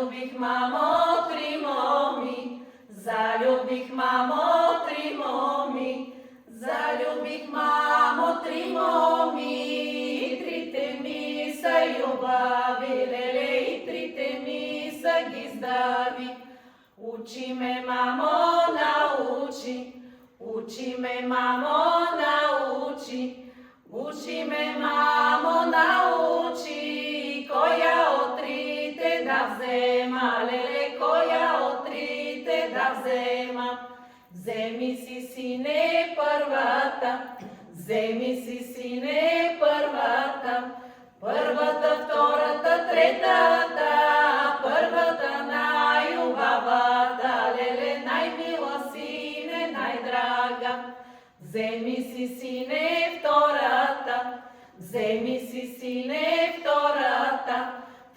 Залюбих, мамо, три моми, залюбих, мамо, три моми, залюбих, мамо, три моми, трите ми са любави, леле, и трите ми са гиздави. Учи ме, мамо, научи, учи ме, мамо, научи, учи ме, мамо, научи, коя от трите да взема, леле, коя от трите да взема. Вземи си, сине, първата, вземи си, сине, първата, първата, втората, третата, първата най-любавата, леле, най-мила, сине, най-драга. Вземи си, сине, втората, вземи си, сине, втората,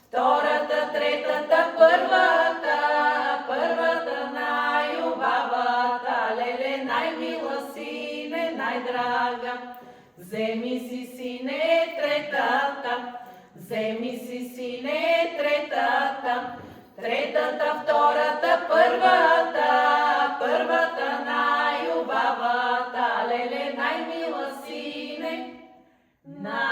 втората, третата, първата, първата най-любавата, леле, най-мила, сине, най-драга. Вземи си, сине, третата, вземи си, сине, третата, третата, втората, първата, първата най-любавата, леле, най-мила, сине, най